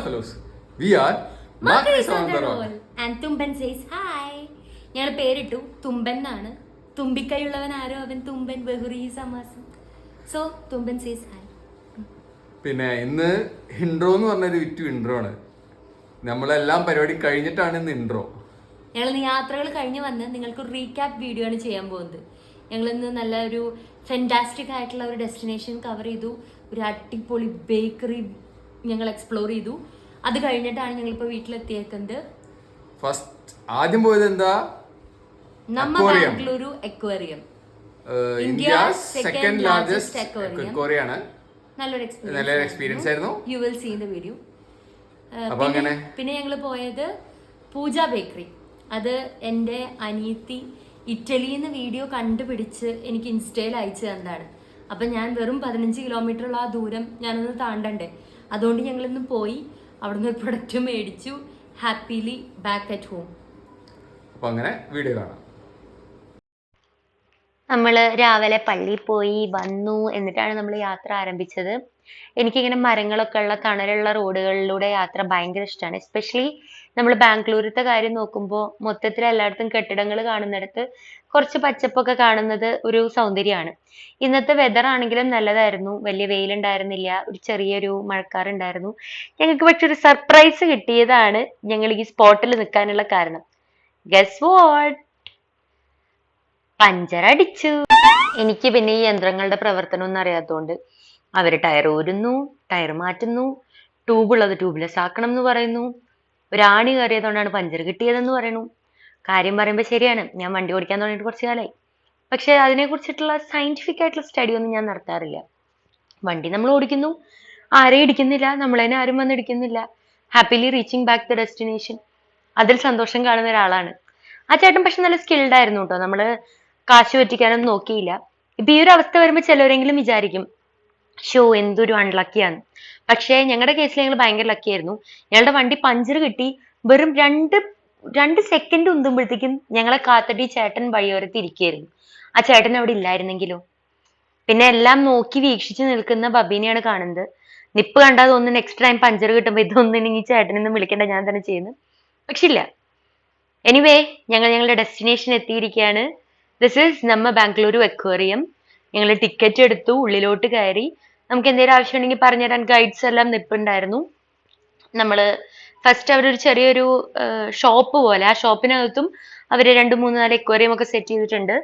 fellows. We are Macris on the roll. And Tumban says hi. ഞങ്ങൾ പേരിട്ടു തുമ്പൻ എന്നാണ്. തുമ്പിക്കൈയുള്ളവൻ ആരോ അവൻ തുമ്പൻ ബഹുറി സമാസം. So Thumban says hi. പിന്നെ ഇന്ന് ഇൻട്രോ എന്ന് പറഞ്ഞൊരു വിറ്റു ഇൻട്രോ ആണ്. നമ്മളെല്ലാം പരിപാടി കഴിഞ്ഞിട്ടാണ് ഇന്ന് ഇൻട്രോ. ഞങ്ങൾ യാത്രകൾ കഴിഞ്ഞ് വന്ന് നിങ്ങൾക്ക് ഒരു റീക്യാപ്പ് വീഡിയോ ആണ് ചെയ്യാൻ പോകുന്നത്. ഞങ്ങൾ ഇന്ന് നല്ല ഒരു ഫെന്റാസ്റ്റിക് ആയിട്ടുള്ള ഒരു ഡെസ്റ്റിനേഷൻ കവർ ചെയ്തു. ഒരു അടിപൊളി ബേക്കറി ഞങ്ങൾ എക്സ്പ്ലോർ ചെയ്തു. അത് കഴിഞ്ഞിട്ടാണ് ഞങ്ങളിപ്പോൾ വീട്ടിലെത്തിയേക്കുന്നത്. ഫസ്റ്റ് ആദ്യം പോയത് എന്താ? Namma Bengaluru aquarium, India's second largest aquarium ആണ്. നല്ലൊരു എക്സ്പീരിയൻസ് ആയിരുന്നു. You will see the video. പിന്നെ ഞങ്ങൾ പോയത് പൂജ ബേക്കറി. അത് എൻ്റെ അനിയത്തി ഇറ്റലിയിൽ നിന്ന് വീഡിയോ കണ്ടുപിടിച്ച് എനിക്ക് ഇൻസ്റ്റയിൽ അയച്ചു തന്നതാണ്. അപ്പം ഞാൻ വെറും 15 കിലോമീറ്ററുള്ള ആ ദൂരം ഞാനൊന്ന് താണ്ടണ്ടേ, അതുകൊണ്ട് ഞങ്ങളിന്ന് പോയി അവിടുന്ന് ഒരു പ്രൊഡക്റ്റ് മേടിച്ചു. Happily back at home. അപ്പോൾ അങ്ങനെ വീഡിയോ കാണാം. നമ്മൾ രാവിലെ പള്ളിയിൽ പോയി വന്നു, എന്നിട്ടാണ് നമ്മൾ യാത്ര ആരംഭിച്ചത്. എനിക്കിങ്ങനെ മരങ്ങളൊക്കെ ഉള്ള തണലുള്ള റോഡുകളിലൂടെ യാത്ര ഭയങ്കര ഇഷ്ടമാണ്. എസ്പെഷ്യലി നമ്മൾ ബാംഗ്ലൂരത്തെ കാര്യം നോക്കുമ്പോൾ മൊത്തത്തിൽ എല്ലായിടത്തും കെട്ടിടങ്ങൾ കാണുന്നിടത്ത് കുറച്ച് പച്ചപ്പൊക്കെ കാണുന്നത് ഒരു സൗന്ദര്യമാണ്. ഇന്നത്തെ വെതർ ആണെങ്കിലും നല്ലതായിരുന്നു, വലിയ വെയിലുണ്ടായിരുന്നില്ല, ഒരു ചെറിയൊരു മഴക്കാറുണ്ടായിരുന്നു. ഞങ്ങൾക്ക് പക്ഷെ ഒരു സർപ്രൈസ് കിട്ടിയതാണ് ഞങ്ങൾ ഈ സ്പോട്ടിൽ നിൽക്കാനുള്ള കാരണം. Guess what? പഞ്ചർ അടിച്ചു. എനിക്ക് പിന്നെ ഈ യന്ത്രങ്ങളുടെ പ്രവർത്തനം ഒന്നും അറിയാത്തതുകൊണ്ട് അവര് ടയർ ഊരുന്നു, ടയർ മാറ്റുന്നു, ട്യൂബുള്ളത് ട്യൂബ്ലെസ് ആക്കണം എന്ന് പറയുന്നു, ഒരാണി കയറിയതുകൊണ്ടാണ് പഞ്ചർ കിട്ടിയതെന്ന് പറയുന്നു. കാര്യം പറയുമ്പോൾ ശരിയാണ്, ഞാൻ വണ്ടി ഓടിക്കാൻ തുടങ്ങിയിട്ട് കുറച്ച് കാലമായി. പക്ഷെ അതിനെക്കുറിച്ചിട്ടുള്ള സയന്റിഫിക് ആയിട്ടുള്ള സ്റ്റഡി ഒന്നും ഞാൻ നടത്താറില്ല. വണ്ടി നമ്മൾ ഓടിക്കുന്നു, ആരെയും ഇടിക്കുന്നില്ല, നമ്മളതിനെ ആരും വന്ന് ഇടിക്കുന്നില്ല. Happily reaching back the destination. അതിൽ സന്തോഷം കാണുന്ന ഒരാളാണ് ആ ചേട്ടൻ. പക്ഷെ നല്ല സ്കിൽഡ് ആയിരുന്നു കേട്ടോ. നമ്മള് കാശ് പറ്റിക്കാനൊന്നും നോക്കിയില്ല. ഇപ്പൊ ഈ ഒരു അവസ്ഥ വരുമ്പോൾ ചിലവരെങ്കിലും വിചാരിക്കും ഷോ എന്തൊരു അൺലക്കിയാന്ന്. പക്ഷേ ഞങ്ങളുടെ കേസിൽ ഞങ്ങൾ ഭയങ്കര ലക്കി ആയിരുന്നു. ഞങ്ങളുടെ വണ്ടി പഞ്ചർ കിട്ടി വെറും രണ്ട് സെക്കൻഡ് ഉന്തുമ്പോഴത്തേക്കും ഞങ്ങളെ കാത്തടി ചേട്ടൻ വഴിയോരത്ത് ഇരിക്കുകയായിരുന്നു. ആ ചേട്ടൻ അവിടെ ഇല്ലായിരുന്നെങ്കിലോ? പിന്നെ എല്ലാം നോക്കി വീക്ഷിച്ച് നിൽക്കുന്ന ബബീനെയാണ് കാണുന്നത്. നിപ്പ് കണ്ടാൽ തോന്നുന്നു നെക്സ്റ്റ് ടൈം പഞ്ചർ കിട്ടുമ്പോൾ ഇതൊന്നും ഈ ചേട്ടനൊന്നും വിളിക്കേണ്ട, ഞാൻ തന്നെ ചെയ്യുന്നു. പക്ഷെ ഇല്ല. എനിവേ ഞങ്ങളുടെ ഡെസ്റ്റിനേഷൻ എത്തിയിരിക്കുകയാണ്. ദിസ് ഈസ് നമ്മ ബാംഗ്ലൂരു അക്വേറിയം. ഞങ്ങൾ ടിക്കറ്റ് എടുത്തു, ഉള്ളിലോട്ട് കയറി. നമുക്ക് എന്തെങ്കിലും ആവശ്യമുണ്ടെങ്കിൽ പറഞ്ഞുതരാൻ ഗൈഡ്സ് എല്ലാം നിൽപ്പുണ്ടായിരുന്നു. നമ്മൾ ഫസ്റ്റ് അവരൊരു ചെറിയൊരു ഷോപ്പ് പോലെ, ആ ഷോപ്പിനകത്തും അവർ 2-3-4 അക്വേറിയം ഒക്കെ സെറ്റ് ചെയ്തിട്ടുണ്ട്.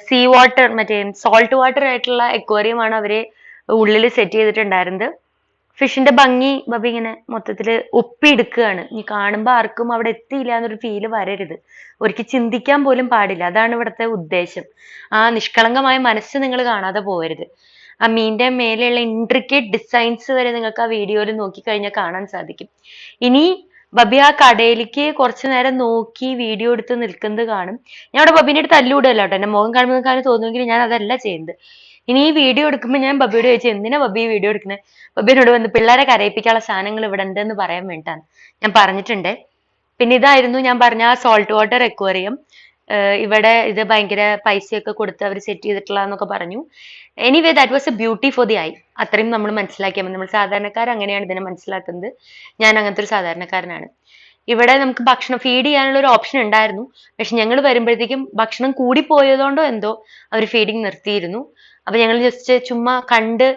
സീ വാട്ടർ, മറ്റേ സോൾട്ട് വാട്ടർ ആയിട്ടുള്ള അക്വേറിയം ആണ് അവര് ഉള്ളിൽ സെറ്റ് ചെയ്തിട്ടുണ്ടായിരുന്നത്. ഫിഷിന്റെ ഭംഗി ബബി ഇങ്ങനെ മൊത്തത്തില് ഒപ്പിയെടുക്കുകയാണ്. ഇനി കാണുമ്പോൾ ആർക്കും അവിടെ എത്തിയില്ല എന്നൊരു ഫീല് വരരുത്, ഒരിക്കൽ ചിന്തിക്കാൻ പോലും പാടില്ല. അതാണ് ഇവിടുത്തെ ഉദ്ദേശം. ആ നിഷ്കളങ്കമായ മനസ്സ് നിങ്ങൾ കാണാതെ പോകരുത്. ആ മീനിന്റെ മേലെയുള്ള ഇൻട്രിക്കേറ്റ് ഡിസൈൻസ് വരെ നിങ്ങൾക്ക് ആ വീഡിയോയിൽ നോക്കിക്കഴിഞ്ഞാൽ കാണാൻ സാധിക്കും. ഇനി ബബി ആ കടയിലേക്ക് കുറച്ചു നേരം നോക്കി വീഡിയോ എടുത്ത് നിൽക്കുന്നത് കാണും. ഞാൻ അവിടെ ബബിന്റെ അടുത്ത് തല്ലുകൂടല്ലോ കേട്ടോ. എന്റെ മുഖം കാണുമ്പോൾ നിങ്ങൾക്ക് തോന്നുമെങ്കിൽ ഞാൻ അതല്ല ചെയ്യുന്നത്. ഇനി ഈ വീഡിയോ എടുക്കുമ്പോൾ ഞാൻ ബബിയോട് ചോദിച്ചു എന്തിനാ ബബി വീഡിയോ എടുക്കുന്നത്. ബബിനോട് വന്ന് പിള്ളേരെ കരയിപ്പിക്കാനുള്ള സാധനങ്ങൾ ഇവിടെ ഉണ്ടെന്ന് പറയാൻ വേണ്ടിയിട്ടാണ്. ഞാൻ പറഞ്ഞിട്ടുണ്ട്. പിന്നെ ഇതായിരുന്നു ഞാൻ പറഞ്ഞ ആ സോൾട്ട് വാട്ടർ അക്വേറിയം. ഇവിടെ ഇത് ഭയങ്കര പൈസയൊക്കെ കൊടുത്ത് അവർ സെറ്റ് ചെയ്തിട്ടുള്ളതെന്നൊക്കെ പറഞ്ഞു. Anyway that was A beauty for the I. അത്രയും നമ്മൾ മനസ്സിലാക്കിയാൽ മതി. നമ്മൾ സാധാരണക്കാർ അങ്ങനെയാണ് ഇതിനെ മനസ്സിലാക്കുന്നത്. ഞാൻ അങ്ങനത്തെ ഒരു സാധാരണക്കാരനാണ്. ഇവിടെ നമുക്ക് ഭക്ഷണം ഫീഡ് ചെയ്യാനുള്ള ഒരു ഓപ്ഷൻ ഉണ്ടായിരുന്നു. പക്ഷെ ഞങ്ങൾ വരുമ്പോഴത്തേക്കും ഭക്ഷണം കൂടിപ്പോയതുകൊണ്ടോ എന്തോ അവർ ഫീഡിങ് നിർത്തിയിരുന്നു. അപ്പൊ ഞങ്ങൾ ജസ്റ്റ് ചുമ്മാ കണ്ട്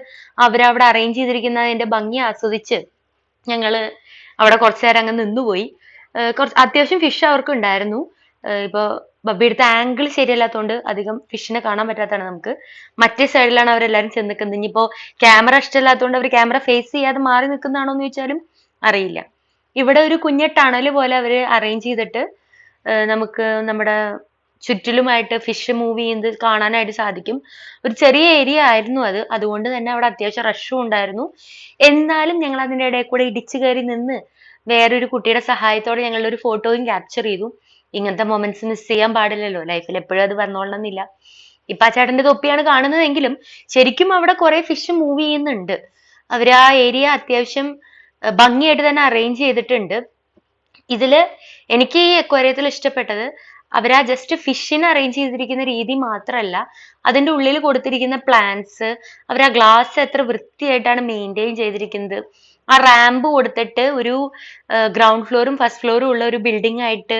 അവരവിടെ അറേഞ്ച് ചെയ്തിരിക്കുന്നതിന്റെ ഭംഗി ആസ്വദിച്ച് ഞങ്ങള് അവിടെ കുറച്ചു നേരം അങ്ങ് നിന്നുപോയി. കുറച്ച് അത്യാവശ്യം ഫിഷ് അവർക്ക് ഉണ്ടായിരുന്നു. ഇപ്പൊ ബബി എടുത്ത ആംഗിൾ ശരിയല്ലാത്തതുകൊണ്ട് അധികം ഫിഷിനെ കാണാൻ പറ്റാത്തതാണ് നമുക്ക്. മറ്റേ സൈഡിലാണ് അവരെല്ലാരും ചെന്ന് നിൽക്കുന്നത്. ഇനിയിപ്പോ ക്യാമറ ഇഷ്ടമില്ലാത്തതുകൊണ്ട് അവർ ക്യാമറ ഫേസ് ചെയ്യാതെ മാറി നിൽക്കുന്നതാണോ എന്ന് ചോദിച്ചാലും അറിയില്ല. ഇവിടെ ഒരു കുഞ്ഞ ടണൽ പോലെ അവര് അറേഞ്ച് ചെയ്തിട്ട് നമുക്ക് നമ്മുടെ ചുറ്റിലുമായിട്ട് ഫിഷ് മൂവ് ചെയ്യുന്നത് കാണാനായിട്ട് സാധിക്കും. ഒരു ചെറിയ ഏരിയ ആയിരുന്നു അത്, അതുകൊണ്ട് തന്നെ അവിടെ അത്യാവശ്യം റഷും ഉണ്ടായിരുന്നു. എന്നാലും ഞങ്ങൾ അതിൻ്റെ ഇടയിൽ കൂടെ ഇടിച്ചു കയറി നിന്ന് വേറൊരു കുട്ടിയുടെ സഹായത്തോടെ ഞങ്ങളുടെ ഒരു ഫോട്ടോയും ക്യാപ്ചർ ചെയ്തു. ഇങ്ങനത്തെ മൊമെന്റ്സ് മിസ് ചെയ്യാൻ പാടില്ലല്ലോ, ലൈഫിൽ എപ്പോഴും അത് വന്നോളണമെന്നില്ല. ഇപ്പൊ ആ ചേട്ടന്റെ തൊപ്പിയാണ് കാണുന്നതെങ്കിലും ശരിക്കും അവിടെ കുറെ ഫിഷ് മൂവ് ചെയ്യുന്നുണ്ട്. അവര് ആ ഏരിയ അത്യാവശ്യം ഭംഗിയായിട്ട് തന്നെ അറേഞ്ച് ചെയ്തിട്ടുണ്ട്. ഇതില് എനിക്ക് ഈ അക്വേറിയത്തിൽ ഇഷ്ടപ്പെട്ടത് അവരാ ജസ്റ്റ് ഫിഷിനെ അറേഞ്ച് ചെയ്തിരിക്കുന്ന രീതി മാത്രമല്ല, അതിന്റെ ഉള്ളിൽ കൊടുത്തിരിക്കുന്ന പ്ലാന്റ്സ്, അവർ ആ ഗ്ലാസ് എത്ര വൃത്തിയായിട്ടാണ് മെയിൻറ്റെയിൻ ചെയ്തിരിക്കുന്നത്. ആ റാമ്പ് കൊടുത്തിട്ട് ഒരു ഗ്രൗണ്ട് ഫ്ലോറും ഫസ്റ്റ് ഫ്ലോറും ഉള്ള ഒരു ബിൽഡിംഗ് ആയിട്ട്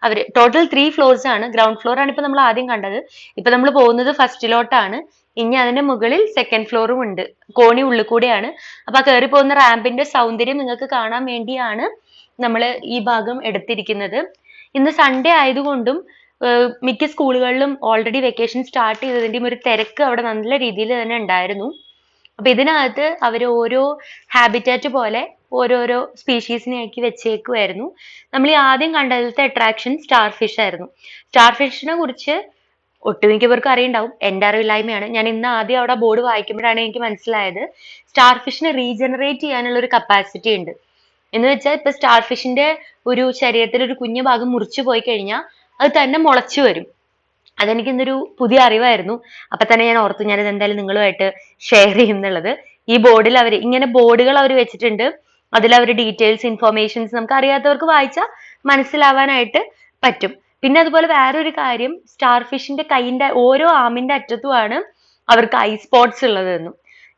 അവര് ടോട്ടൽ 3 ഫ്ലോർസ് ആണ്. ഗ്രൗണ്ട് ഫ്ലോർ ആണ് ഇപ്പൊ നമ്മൾ ആദ്യം കണ്ടത്. ഇപ്പൊ നമ്മൾ പോകുന്നത് ഫസ്റ്റിലോട്ടാണ്. ഇനി അതിന്റെ മുകളിൽ സെക്കൻഡ് ഫ്ലോറും ഉണ്ട്. കോണി ഉള്ളിൽ കൂടെയാണ്. അപ്പൊ ആ കയറി പോകുന്ന റാമ്പിന്റെ സൗന്ദര്യം നിങ്ങൾക്ക് കാണാൻ വേണ്ടിയാണ് നമ്മൾ ഈ ഭാഗം എടുത്തിരിക്കുന്നത്. ഇന്ന് സൺഡേ ആയതുകൊണ്ടും മിക്ക സ്കൂളുകളിലും ഓൾറെഡി വെക്കേഷൻ സ്റ്റാർട്ട് ചെയ്തതിന്റെയും ഒരു തിരക്ക് അവിടെ നല്ല രീതിയിൽ തന്നെ ഉണ്ടായിരുന്നു. അപ്പൊ ഇതിനകത്ത് അവർ ഓരോ ഹാബിറ്റാറ്റ് പോലെ ഓരോരോ സ്പീഷീസിനെ ആക്കി വെച്ചേക്കുമായിരുന്നു. നമ്മൾ ഈ ആദ്യം കണ്ടതിലത്തെ അട്രാക്ഷൻ സ്റ്റാർ ഫിഷ് ആയിരുന്നു. സ്റ്റാർ ഫിഷിനെ കുറിച്ച് ഒട്ടുമിക്ക പേർക്ക് അറിയുണ്ടാവും. എന്റെ അറിവില്ലായ്മയാണ്. ഞാൻ ഇന്ന് ആദ്യം അവിടെ ബോർഡ് വായിക്കുമ്പോഴാണ് എനിക്ക് മനസ്സിലായത് സ്റ്റാർ ഫിഷിനെ റീജനറേറ്റ് ചെയ്യാനുള്ള ഒരു കപ്പാസിറ്റി ഉണ്ട്. എന്ന് വെച്ചാൽ ഇപ്പൊ സ്റ്റാർ ഫിഷിന്റെ ഒരു ശരീരത്തിൽ ഒരു കുഞ്ഞു ഭാഗം മുറിച്ചു പോയി കഴിഞ്ഞാൽ അത് തന്നെ മുളച്ചു വരും. അതെനിക്ക് ഇന്നൊരു പുതിയ അറിവായിരുന്നു. അപ്പൊ തന്നെ ഞാൻ ഓർത്തു ഞാനിത് എന്തായാലും നിങ്ങളുമായിട്ട് ഷെയർ ചെയ്യുന്നുള്ളത്. ഈ ബോർഡിൽ അവർ ഇങ്ങനെ ബോർഡുകൾ അവർ വെച്ചിട്ടുണ്ട്. അതിൽ അവർ ഡീറ്റെയിൽസ് ഇൻഫോർമേഷൻസ് നമുക്ക് അറിയാത്തവർക്ക് വായിച്ചാൽ മനസ്സിലാവാനായിട്ട് പറ്റും. പിന്നെ അതുപോലെ വേറൊരു കാര്യം, സ്റ്റാർ ഫിഷിന്റെ കൈയിന്റെ ഓരോ ആമിന്റെ അറ്റത്തുമാണ് അവർക്ക് ഐ സ്പോട്സ് ഉള്ളതെന്നും.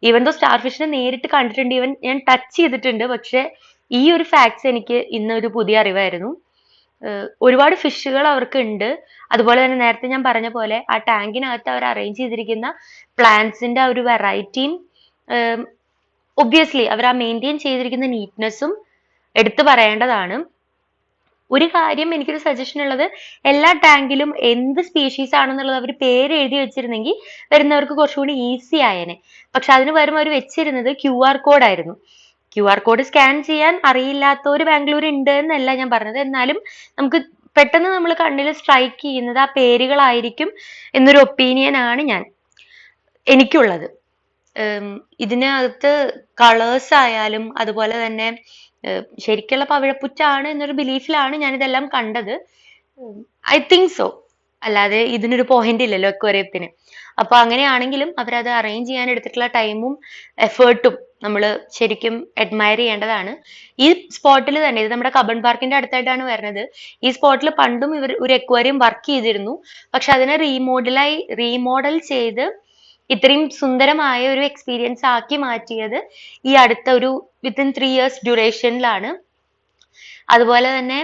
ഈവൻ ദോ സ്റ്റാർ ഫിഷിനെ നേരിട്ട് കണ്ടിട്ടുണ്ട്, ഈവൻ ഞാൻ ടച്ച് ചെയ്തിട്ടുണ്ട്. പക്ഷെ ഈ ഒരു ഫാക്ട്സ് എനിക്ക് ഇന്നൊരു പുതിയ അറിവായിരുന്നു. ഒരുപാട് ഫിഷുകൾ അവർക്ക് ഉണ്ട്. അതുപോലെ തന്നെ നേരത്തെ ഞാൻ പറഞ്ഞ പോലെ ആ ടാങ്കിനകത്ത് അവർ അറേഞ്ച് ചെയ്തിരിക്കുന്ന പ്ലാന്റ്സിന്റെ ഒരു വെറൈറ്റിയും ഒബ്വിയസ്ലി അവർ ആ മെയിൻറ്റെയിൻ ചെയ്തിരിക്കുന്ന നീറ്റ്നെസ്സും എടുത്തു പറയേണ്ടതാണ്. ഒരു കാര്യം എനിക്കൊരു സജഷൻ ഉള്ളത്, എല്ലാ ടാങ്കിലും എന്ത് സ്പീഷീസ് ആണെന്നുള്ളത് അവർ പേര് എഴുതി വെച്ചിരുന്നെങ്കിൽ വരുന്നവർക്ക് കുറച്ചുകൂടി ഈസി ആയേനെ. പക്ഷെ അതിന് പകരം അവർ വെച്ചിരുന്നത് QR കോഡ് ആയിരുന്നു. QR കോഡ് സ്കാൻ ചെയ്യാൻ അറിയില്ലാത്തവർ ബാംഗ്ലൂർ ഉണ്ട് എന്നല്ല ഞാൻ പറഞ്ഞത്. എന്നാലും നമുക്ക് പെട്ടെന്ന് നമ്മൾ കണ്ണിൽ സ്ട്രൈക്ക് ചെയ്യുന്നത് ആ പേരുകളായിരിക്കും എന്നൊരു ഒപ്പീനിയൻ ആണ് എനിക്കുള്ളത്. ഇതിനകത്ത് കളേഴ്സ് ആയാലും അതുപോലെ തന്നെ ശരിക്കുള്ള പവിഴപ്പുറ്റാണ് എന്നൊരു ബിലീഫിലാണ് ഞാൻ ഇതെല്ലാം കണ്ടത്. I think so. അല്ലാതെ ഇതിനൊരു പോയിന്റ് ഇല്ലല്ലോ അക്വേറിയത്തിന്. അപ്പൊ അങ്ങനെയാണെങ്കിലും അവരത് അറേഞ്ച് ചെയ്യാൻ എടുത്തിട്ടുള്ള ടൈമും എഫേർട്ടും നമ്മൾ ശരിക്കും അഡ്മയർ ചെയ്യേണ്ടതാണ്. ഈ സ്പോട്ടിൽ തന്നെ, ഇത് നമ്മുടെ കബൺ പാർക്കിന്റെ അടുത്തായിട്ടാണ് വരുന്നത്. ഈ സ്പോട്ടിൽ പണ്ടും ഇവർ ഒരു അക്വേറിയം വർക്ക് ചെയ്തിരുന്നു. പക്ഷെ അതിനെ റീമോഡൽ ചെയ്ത് ഇത്രയും സുന്ദരമായ ഒരു എക്സ്പീരിയൻസ് ആക്കി മാറ്റിയത് ഈ അടുത്ത ഒരു വിത്തിൻ 3 years ഡ്യൂറേഷനിലാണ്. അതുപോലെ തന്നെ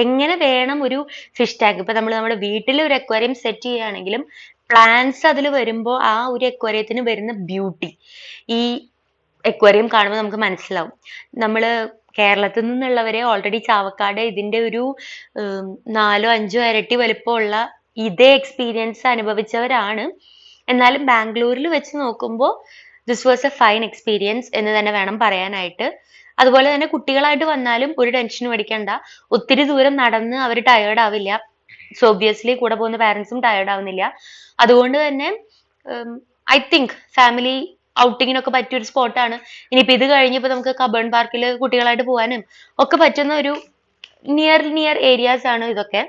എങ്ങനെ വേണം ഒരു ഫിഷ് ടാങ്ക്, ഇപ്പൊ നമ്മൾ നമ്മുടെ വീട്ടിൽ ഒരു അക്വേറിയം സെറ്റ് ചെയ്യുകയാണെങ്കിലും പ്ലാന്റ്സ് അതിൽ വരുമ്പോൾ ആ ഒരു അക്വേറിയത്തിന് വരുന്ന ബ്യൂട്ടി ഈ അക്വേറിയം കാണുമ്പോൾ നമുക്ക് മനസ്സിലാവും. നമ്മള് കേരളത്തിൽ നിന്നുള്ളവരെ ഓൾറെഡി ചാവക്കാട് ഇതിന്റെ ഒരു 4-5 ഇരട്ടി വലുപ്പമുള്ള ഇതേ എക്സ്പീരിയൻസ് അനുഭവിച്ചവരാണ്. എന്നാലും ബാംഗ്ലൂരിൽ വെച്ച് നോക്കുമ്പോൾ this was A fine experience എന്ന് തന്നെ വേണം പറയാനായിട്ട്. അതുപോലെ തന്നെ കുട്ടികളായിട്ട് വന്നാലും ഒരു ടെൻഷനും അടിക്കണ്ട. ഒത്തിരി ദൂരം നടന്ന് അവർ ടയേർഡ് ആവില്ല. സോ ഒബ്വിയസ്ലി കൂടെ പോകുന്ന പാരന്റ്സും ടയേർഡ് ആവുന്നില്ല. അതുകൊണ്ട് തന്നെ ഐ തിങ്ക് ഫാമിലി ഔട്ടിങ്ങിനൊക്കെ പറ്റിയ ഒരു സ്പോട്ടാണ്. ഇനിയിപ്പോ ഇത് കഴിഞ്ഞപ്പോ നമുക്ക് കബൺ പാർക്കിൽ കുട്ടികളായിട്ട് പോകാനും ഒക്കെ പറ്റുന്ന ഒരു നിയർ ഏരിയാസ് ആണ് ഇതൊക്കെ.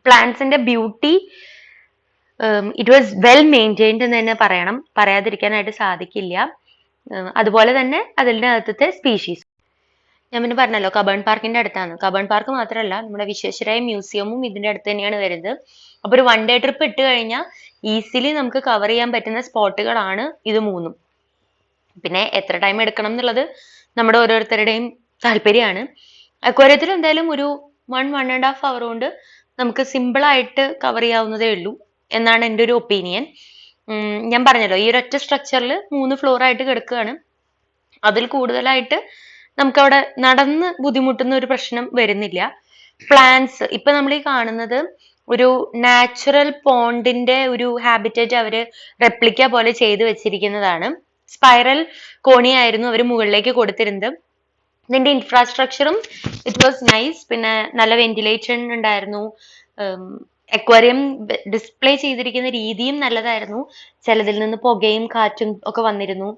പ്ലാന്റ്സിന്റെ beauty it was well maintained എന്ന് തന്നെ പറയണം, പറയാതിരിക്കാനായിട്ട് സാധിക്കില്ല. അതുപോലെ തന്നെ അതിൻ്റെ അകത്തത്തെ സ്പീഷീസ് ഞാൻ പിന്നെ പറഞ്ഞല്ലോ കബൺ പാർക്കിന്റെ അടുത്താണ്. കബൺ പാർക്ക് മാത്രമല്ല നമ്മുടെ വിശ്വേശ്വരയ്യ മ്യൂസിയമും ഇതിന്റെ അടുത്ത് തന്നെയാണ് വരുന്നത്. അപ്പൊ ഒരു 1 day ട്രിപ്പ് ഇട്ട് കഴിഞ്ഞാൽ ഈസിലി നമുക്ക് കവർ ചെയ്യാൻ പറ്റുന്ന സ്പോട്ടുകളാണ് ഇത് 3ഉം. പിന്നെ എത്ര ടൈം എടുക്കണം എന്നുള്ളത് നമ്മുടെ ഓരോരുത്തരുടെയും താല്പര്യമാണ്. അക്വേറിയത്തിൽ എന്തായാലും ഒരു 1-1.5 hour കൊണ്ട് നമുക്ക് സിമ്പിൾ ആയിട്ട് കവർ ചെയ്യാവുന്നതേ ഉള്ളൂ എന്നാണ് എൻ്റെ ഒരു ഒപ്പീനിയൻ. ഞാൻ പറഞ്ഞല്ലോ ഈ ഒരൊറ്റ സ്ട്രക്ചറിൽ 3 ഫ്ലോർ ആയിട്ട് കിടക്കുകയാണ്. അതിൽ കൂടുതലായിട്ട് നമുക്കവിടെ നടന്ന് ബുദ്ധിമുട്ടുന്ന ഒരു പ്രശ്നം വരുന്നില്ല. പ്ലാന്റ്സ് ഇപ്പൊ നമ്മൾ ഈ കാണുന്നത് ഒരു നാച്ചുറൽ പോണ്ടിന്റെ ഒരു ഹാബിറ്റേറ്റ് അവര് റെപ്ലിക്ക പോലെ ചെയ്തു വെച്ചിരിക്കുന്നതാണ്. സ്പൈറൽ കോണിയായിരുന്നു അവർ മുകളിലേക്ക് കൊടുത്തിരുന്നത്. ഇതിന്റെ ഇൻഫ്രാസ്ട്രക്ചറും ഇറ്റ് വാസ് നൈസ്. പിന്നെ നല്ല വെന്റിലേഷൻ ഉണ്ടായിരുന്നു. അക്വേറിയം ഡിസ്പ്ലേ ചെയ്തിരിക്കുന്ന രീതിയും നല്ലതായിരുന്നു. ചിലതിൽ നിന്ന് പുകയും കാറ്റും ഒക്കെ വന്നിരുന്നു.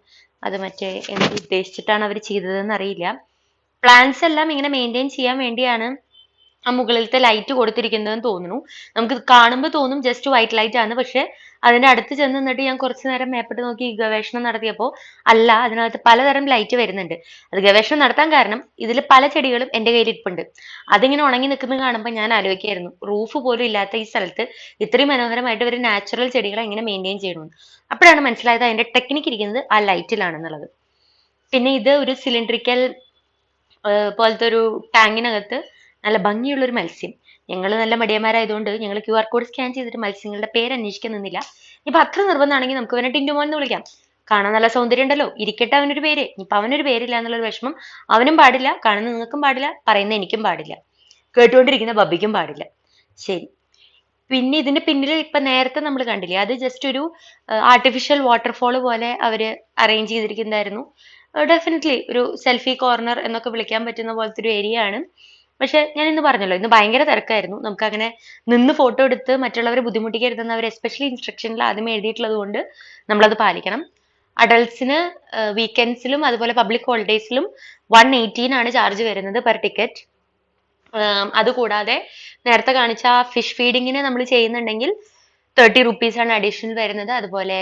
അത് മറ്റേ എന്ത് ഉദ്ദേശിച്ചിട്ടാണ് അവർ ചെയ്തതെന്ന് അറിയില്ല. പ്ലാന്റ്സ് എല്ലാം ഇങ്ങനെ മെയിൻറ്റെയിൻ ചെയ്യാൻ വേണ്ടിയാണ് ആ മുകളിലത്തെ ലൈറ്റ് കൊടുത്തിരിക്കുന്നതെന്ന് തോന്നുന്നു. നമുക്ക് കാണുമ്പോൾ തോന്നും ജസ്റ്റ് വൈറ്റ് ലൈറ്റ് ആണ്. പക്ഷെ അതിന്റെ അടുത്ത് ചെന്ന് നിന്നിട്ട് ഞാൻ കുറച്ചു നേരം മേപ്പിട്ട് നോക്കി ഗവേഷണം നടത്തിയപ്പോൾ അല്ല, അതിനകത്ത് പലതരം ലൈറ്റ് വരുന്നുണ്ട്. അത് ഗവേഷണം നടത്താൻ കാരണം ഇതിൽ പല ചെടികളും എൻ്റെ കയ്യിൽ ഇരിപ്പുണ്ട്. അതിങ്ങനെ ഉണങ്ങി നിൽക്കുന്നത് കാണുമ്പോൾ ഞാൻ ആലോചിക്കായിരുന്നു, റൂഫ് പോലും ഇല്ലാത്ത ഈ സ്ഥലത്ത് ഇത്രയും മനോഹരമായിട്ട് ഒരു നാച്ചുറൽ ചെടികളെ എങ്ങനെ മെയിൻറ്റെയിൻ ചെയ്യണമെന്ന്. അപ്പോഴാണ് മനസ്സിലായത് അതിന്റെ ടെക്നിക്ക് ഇരിക്കുന്നത് ആ ലൈറ്റിലാണെന്നുള്ളത്. പിന്നെ ഇത് ഒരു സിലിണ്ട്രിക്കൽ പോലത്തെ ഒരു ടാങ്കിനകത്ത് നല്ല ഭംഗിയുള്ള ഒരു മത്സ്യം. ഞങ്ങൾ നല്ല മടിയന്മാരായതുകൊണ്ട് ഞങ്ങൾ QR കോഡ് സ്കാൻ ചെയ്തിട്ട് മത്സ്യങ്ങളുടെ പേര് അന്വേഷിക്കാൻ നിന്നില്ല. ഇപ്പൊ അത്ര നിർബന്ധമാണെങ്കിൽ നമുക്ക് അവനെ ടിന്റുമോൻ എന്ന് വിളിക്കാം. കാണാൻ നല്ല സൗന്ദര്യം ഉണ്ടല്ലോ, ഇരിക്കട്ടെ അവനൊരു പേര്. ഇപ്പൊ അവനൊരു പേരില്ല എന്നുള്ളൊരു വിഷമം അവനും പാടില്ല, കാണുന്ന നിങ്ങൾക്കും പാടില്ല, പറയുന്ന എനിക്കും പാടില്ല, കേട്ടുകൊണ്ടിരിക്കുന്ന ബബ്ബിക്കും പാടില്ല. ശരി. പിന്നെ ഇതിന്റെ പിന്നിൽ ഇപ്പൊ നേരത്തെ നമ്മൾ കണ്ടില്ലേ, അത് ജസ്റ്റ് ഒരു ആർട്ടിഫിഷ്യൽ വാട്ടർഫോൾ പോലെ അവര് അറേഞ്ച് ചെയ്തിരിക്കുന്നതായിരുന്നു. ഡെഫിനറ്റ്ലി ഒരു സെൽഫി കോർണർ എന്നൊക്കെ വിളിക്കാൻ പറ്റുന്ന പോലത്തെ ഒരു ഏരിയ ആണ്. പക്ഷെ ഞാൻ ഇന്ന് പറഞ്ഞല്ലോ, ഇന്ന് ഭയങ്കര തിരക്കായിരുന്നു. നമുക്ക് അങ്ങനെ നിന്ന് ഫോട്ടോ എടുത്ത് മറ്റുള്ളവരെ ബുദ്ധിമുട്ടിക്കരുതെന്ന് അവർ എസ്പെഷ്യലി ഇൻസ്ട്രക്ഷനിൽ ആദ്യമേ എഴുതിയിട്ടുള്ളത് കൊണ്ട് നമ്മളത് പാലിക്കണം. അഡൾട്ട്സിന് വീക്കെൻഡ്സിലും അതുപോലെ പബ്ലിക് ഹോളിഡേയ്സിലും 118 ആണ് ചാർജ് വരുന്നത് പെർ ടിക്കറ്റ്. അതുകൂടാതെ നേരത്തെ കാണിച്ച ഫിഷ് ഫീഡിങ്ങിന് നമ്മൾ ചെയ്യുന്നുണ്ടെങ്കിൽ 30 rupees ആണ് അഡീഷണൽ വരുന്നത്. അതുപോലെ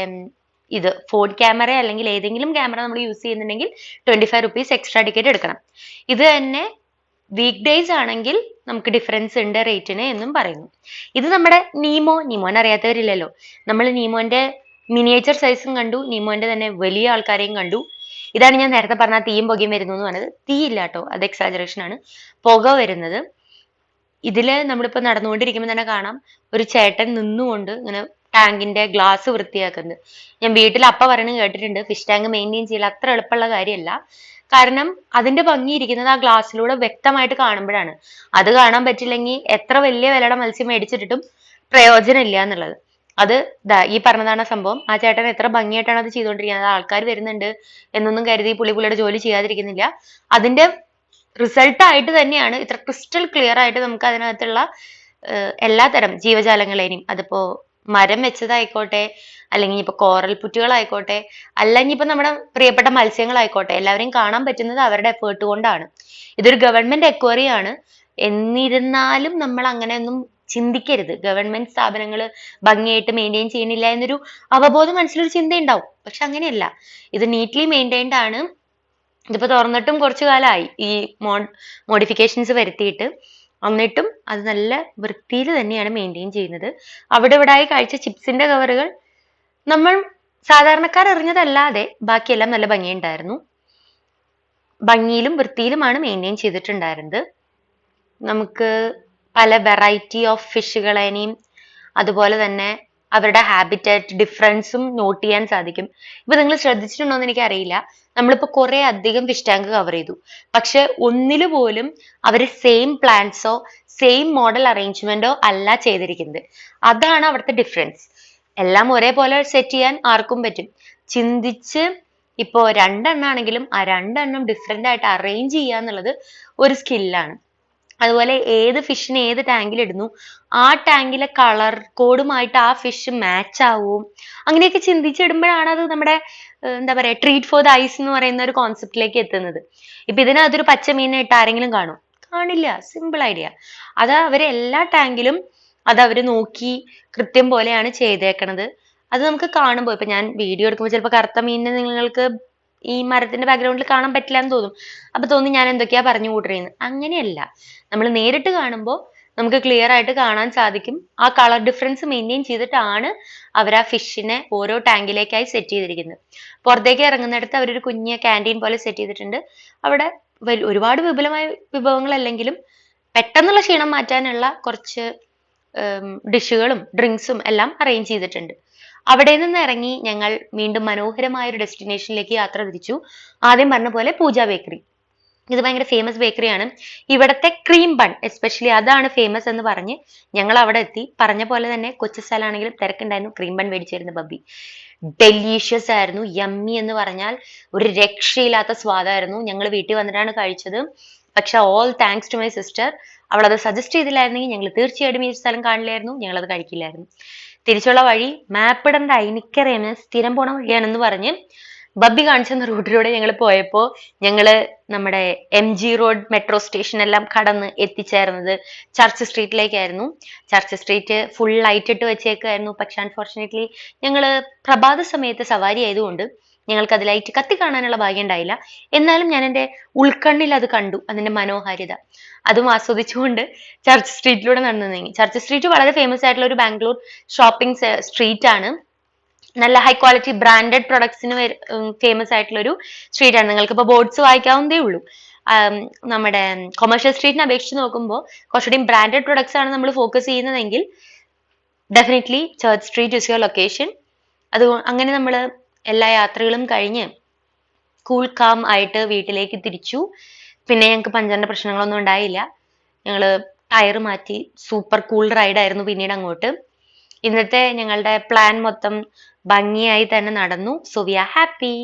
ഇത് ഫോൺ ക്യാമറ അല്ലെങ്കിൽ ഏതെങ്കിലും ക്യാമറ നമ്മൾ യൂസ് ചെയ്യുന്നുണ്ടെങ്കിൽ 25 rupees എക്സ്ട്രാ ടിക്കറ്റ് എടുക്കണം. ഇത് തന്നെ വീക്ക് ഡേയ്സ് ആണെങ്കിൽ നമുക്ക് ഡിഫറൻസ് ഉണ്ട് റേറ്റിന് എന്നും പറയുന്നു. ഇത് നമ്മുടെ നീമോനെ അറിയാത്തവരില്ലല്ലോ. നമ്മൾ നീമോന്റെ മിനിയേച്ചർ സൈസും കണ്ടു, നീമോന്റെ തന്നെ വലിയ ആൾക്കാരെയും കണ്ടു. ഇതാണ് ഞാൻ നേരത്തെ പറഞ്ഞ തീയും പുകയും വരുന്നു എന്ന് പറഞ്ഞത്. തീയില്ല കേട്ടോ, അത് എക്സാജറേഷൻ ആണ്. പുക വരുന്നത്. ഇതില് നമ്മളിപ്പോ നടന്നുകൊണ്ടിരിക്കുമ്പോൾ തന്നെ കാണാം ഒരു ചേട്ടൻ നിന്നുകൊണ്ട് ഇങ്ങനെ ടാങ്കിന്റെ ഗ്ലാസ് വൃത്തിയാക്കുന്നത്. ഞാൻ വീട്ടിൽ അപ്പ പറയണത് കേട്ടിട്ടുണ്ട്, ഫിഷ് ടാങ്ക് മെയിൻറ്റെയിൻ ചെയ്യൽ അത്ര എളുപ്പമുള്ള കാര്യമല്ല. കാരണം അതിന്റെ ഭംഗി ഇരിക്കുന്നത് ആ ഗ്ലാസ്സിലൂടെ വ്യക്തമായിട്ട് കാണുമ്പോഴാണ്. അത് കാണാൻ പറ്റില്ലെങ്കിൽ എത്ര വലിയ വിലയുടെ മത്സ്യം മേടിച്ചിട്ടിട്ടും പ്രയോജനമില്ല എന്നുള്ളത്. അത് ഈ പറഞ്ഞതാണ് സംഭവം. ആ ചേട്ടൻ എത്ര ഭംഗിയായിട്ടാണ് അത് ചെയ്തുകൊണ്ടിരിക്കുന്നത്. ആൾക്കാർ വരുന്നുണ്ട് എന്നൊന്നും കരുതി പുള്ളിയുടെ ജോലി ചെയ്യാതിരിക്കുന്നില്ല. അതിന്റെ റിസൾട്ട് ആയിട്ട് തന്നെയാണ് ഇത്ര ക്രിസ്റ്റൽ ക്ലിയർ ആയിട്ട് നമുക്ക് അതിനകത്തുള്ള എല്ലാ തരം ജീവജാലങ്ങളെയും, അതിപ്പോ മരം വെച്ചതായിക്കോട്ടെ, അല്ലെങ്കിൽ ഇപ്പൊ കോറൽ പുറ്റുകളായിക്കോട്ടെ, അല്ലെങ്കിൽ ഇപ്പൊ നമ്മുടെ പ്രിയപ്പെട്ട മത്സ്യങ്ങളായിക്കോട്ടെ, എല്ലാവരെയും കാണാൻ പറ്റുന്നത് അവരുടെ എഫേർട്ട് കൊണ്ടാണ്. ഇതൊരു ഗവൺമെന്റ് എക്വയറി ആണ്. എന്നിരുന്നാലും നമ്മൾ അങ്ങനെയൊന്നും ചിന്തിക്കരുത്. ഗവൺമെന്റ് സ്ഥാപനങ്ങൾ ഭംഗിയായിട്ട് മെയിൻറ്റെയിൻ ചെയ്യണില്ല എന്നൊരു അവബോധം മനസ്സിലൊരു ചിന്ത ഉണ്ടാവും. പക്ഷെ അങ്ങനെയല്ല, ഇത് നീറ്റ്ലി മെയിൻറ്റൈൻഡ് ആണ്. ഇതിപ്പോ തുറന്നിട്ടും കുറച്ചു കാലമായി ഈ മോഡിഫിക്കേഷൻസ് വരുത്തിയിട്ട്. എന്നിട്ടും അത് നല്ല വൃത്തിയിൽ തന്നെയാണ് മെയിൻറ്റെയിൻ ചെയ്യുന്നത്. അവിടെ ഇവിടായി കഴിച്ച ചിപ്സിന്റെ കവറുകൾ നമ്മൾ സാധാരണക്കാർ എറിഞ്ഞതല്ലാതെ ബാക്കിയെല്ലാം നല്ല ഭംഗിയുണ്ടായിരുന്നു. ഭംഗിയിലും വൃത്തിയിലുമാണ് മെയിൻറ്റെയിൻ ചെയ്തിട്ടുണ്ടായിരുന്നത്. നമുക്ക് പല വെറൈറ്റി ഓഫ് ഫിഷുകളെയും അതുപോലെ തന്നെ അവരുടെ ഹാബിറ്ററ്റ് ഡിഫറൻസും നോട്ട് ചെയ്യാൻ സാധിക്കും. ഇപ്പൊ നിങ്ങൾ ശ്രദ്ധിച്ചിട്ടുണ്ടോ എന്ന് എനിക്ക് അറിയില്ല. നമ്മളിപ്പോ കുറെ അധികം ഫിഷ് ടാങ്ക് കവർ ചെയ്തു, പക്ഷെ ഒന്നില് പോലും അവര് സെയിം പ്ലാന്റ്സോ സെയിം മോഡൽ അറേഞ്ച്മെന്റോ അല്ല ചെയ്തിരിക്കുന്നത്. അതാണ് അവിടുത്തെ ഡിഫറൻസ്. എല്ലാം ഒരേപോലെ സെറ്റ് ചെയ്യാൻ ആർക്കും പറ്റും. ചിന്തിച്ച് ഇപ്പോ രണ്ടെണ്ണാണെങ്കിലും ആ രണ്ടെണ്ണം ഡിഫറെന്റ് ആയിട്ട് അറേഞ്ച് ചെയ്യുക എന്നുള്ളത് ഒരു സ്കില്ലാണ്. അതുപോലെ ഏത് ഫിഷിനെ ഏത് ടാങ്കിൽ ഇടുന്നു, ആ ടാങ്കിലെ കളർ കോഡുമായിട്ട് ആ ഫിഷ് മാച്ച് ആവും. അങ്ങനെയൊക്കെ ചിന്തിച്ചിടുമ്പോഴാണ് അത് നമ്മുടെ എന്താ പറയാ ട്രീറ്റ് ഫോർ ദ ഐസ് എന്ന് പറയുന്ന ഒരു കോൺസെപ്റ്റിലേക്ക് എത്തുന്നത്. ഇപ്പൊ ഇതിനകത്തൊരു പച്ച മീനെ ഇട്ട് ആരെങ്കിലും കാണും? കാണില്ല. Simple idea. അത് അവര് എല്ലാ ടാങ്കിലും അത് അവര് നോക്കി കൃത്യം പോലെയാണ് ചെയ്തേക്കണത്. അത് നമുക്ക് കാണുമ്പോൾ, ഇപ്പൊ ഞാൻ വീഡിയോ എടുക്കുമ്പോൾ ചിലപ്പോൾ കറുത്ത മീനിനെ നിങ്ങൾക്ക് ഈ മരത്തിന്റെ ബാക്ക്ഗ്രൗണ്ടിൽ കാണാൻ പറ്റില്ല എന്ന് തോന്നും. അപ്പൊ തോന്നി ഞാൻ എന്തൊക്കെയാ പറഞ്ഞു കൂട്ടുന്നത്. അങ്ങനെയല്ല, നമ്മൾ നേരിട്ട് കാണുമ്പോൾ നമുക്ക് ക്ലിയർ ആയിട്ട് കാണാൻ സാധിക്കും. ആ കളർ ഡിഫറൻസ് മെയിൻറ്റെയിൻ ചെയ്തിട്ടാണ് അവർ ആ ഫിഷിനെ ഓരോ ടാങ്കിലേക്കായി സെറ്റ് ചെയ്തിരിക്കുന്നത്. പുറത്തേക്ക് ഇറങ്ങുന്നിടത്ത് അവരൊരു കുഞ്ഞ് ക്യാൻറ്റീൻ പോലെ സെറ്റ് ചെയ്തിട്ടുണ്ട്. അവിടെ ഒരുപാട് വിപുലമായ വിഭവങ്ങളല്ലെങ്കിലും പെട്ടെന്നുള്ള ക്ഷീണം മാറ്റാനുള്ള കുറച്ച് ഡിഷുകളും ഡ്രിങ്ക്സും എല്ലാം അറേഞ്ച് ചെയ്തിട്ടുണ്ട്. അവിടെ നിന്ന് ഇറങ്ങി ഞങ്ങൾ വീണ്ടും മനോഹരമായ ഒരു ഡെസ്റ്റിനേഷനിലേക്ക് യാത്ര തിരിച്ചു. ആദ്യം പറഞ്ഞ പോലെ പൂജ ബേക്കറി. ഇത് ഭയങ്കര ഫേമസ് ബേക്കറിയാണ്. ഇവിടത്തെ ക്രീം ബൺ എസ്പെഷ്യലി അതാണ് ഫേമസ് എന്ന് പറഞ്ഞ് ഞങ്ങൾ അവിടെ എത്തി. പറഞ്ഞ പോലെ തന്നെ കൊച്ചു സ്ഥലമാണെങ്കിലും തിരക്കുണ്ടായിരുന്നു. ക്രീം ബൺ മേടിച്ചിരുന്നു ബബ്ബി. ഡെലീഷ്യസ് ആയിരുന്നു. യമ്മി എന്ന് പറഞ്ഞാൽ ഒരു രക്ഷയില്ലാത്ത സ്വാദായിരുന്നു. ഞങ്ങൾ വീട്ടിൽ വന്നിട്ടാണ് കഴിച്ചത്. പക്ഷെ all thanks to my sister. അവൾ അത് സജസ്റ്റ് ചെയ്തില്ലായിരുന്നെങ്കിൽ ഞങ്ങൾ തീർച്ചയായിട്ടും ഈ സ്ഥലം കാണില്ലായിരുന്നു, ഞങ്ങളത് കഴിക്കില്ലായിരുന്നു. തിരിച്ചുള്ള വഴി മാപ്പ് ഇടണ്ട, എനിക്കറിയാം, ഞാൻ സ്ഥിരം പോണ വഴിയാണെന്ന് പറഞ്ഞ് ബബ്ബി കാണിച്ചെന്ന റൂട്ടിലൂടെ ഞങ്ങൾ പോയപ്പോൾ ഞങ്ങള് നമ്മുടെ MG റോഡ് മെട്രോ സ്റ്റേഷൻ എല്ലാം കടന്ന് എത്തിച്ചേർന്നത് ചർച്ച് സ്ട്രീറ്റിലേക്കായിരുന്നു. ചർച്ച് സ്ട്രീറ്റ് ഫുൾ ലൈറ്റ് ഇട്ട് വെച്ചേക്കായിരുന്നു. പക്ഷെ അൺഫോർച്ചുനേറ്റ്ലി ഞങ്ങള് പ്രഭാത സമയത്ത് സവാരി ആയതുകൊണ്ട് ഞങ്ങൾക്ക് അത് ലൈറ്റ് കത്തി കാണാനുള്ള ഭാഗ്യം ഉണ്ടായില്ല. എന്നാലും ഞാൻ എൻ്റെ ഉൾക്കണ്ണിൽ അത് കണ്ടു, അതിന്റെ മനോഹാരിത. അതും ആസ്വദിച്ചുകൊണ്ട് ചർച്ച് സ്ട്രീറ്റിലൂടെ നടന്നു നീങ്ങി. ചർച്ച് സ്ട്രീറ്റ് വളരെ ഫേമസ് ആയിട്ടുള്ള ഒരു ബാംഗ്ലൂർ ഷോപ്പിംഗ് സ്ട്രീറ്റ് ആണ്. നല്ല ഹൈ ക്വാളിറ്റി ബ്രാൻഡഡ് പ്രൊഡക്ട്സിന് ഫേമസ് ആയിട്ടുള്ള ഒരു സ്ട്രീറ്റ് ആണ്. നിങ്ങൾക്ക് ഇപ്പൊ ബോർഡ്സ് വായിക്കാവുന്നതേ ഉള്ളൂ. നമ്മുടെ കൊമേഴ്ഷ്യൽ സ്ട്രീറ്റിനെ അപേക്ഷിച്ച് നോക്കുമ്പോൾ കുറച്ചുകൂടി ബ്രാൻഡഡ് പ്രൊഡക്ട്സ് ആണ് നമ്മൾ ഫോക്കസ് ചെയ്യുന്നതെങ്കിൽ definitely church street is your location. അത് അങ്ങനെ നമ്മൾ എല്ലാ യാത്രകളും കഴിഞ്ഞ് കൂൾ കാം ആയിട്ട് വീട്ടിലേക്ക് തിരിച്ചു. പിന്നെ ഞങ്ങൾക്ക് പഞ്ചറിന്റെ പ്രശ്നങ്ങളൊന്നും ഉണ്ടായില്ല. ഞങ്ങള് ടയർ മാറ്റി സൂപ്പർ കൂൾ റൈഡ് ആയിരുന്നു പിന്നീട് അങ്ങോട്ട്. ഇന്നത്തെ ഞങ്ങളുടെ പ്ലാൻ മൊത്തം ഭംഗിയായി തന്നെ നടന്നു. So we are happy.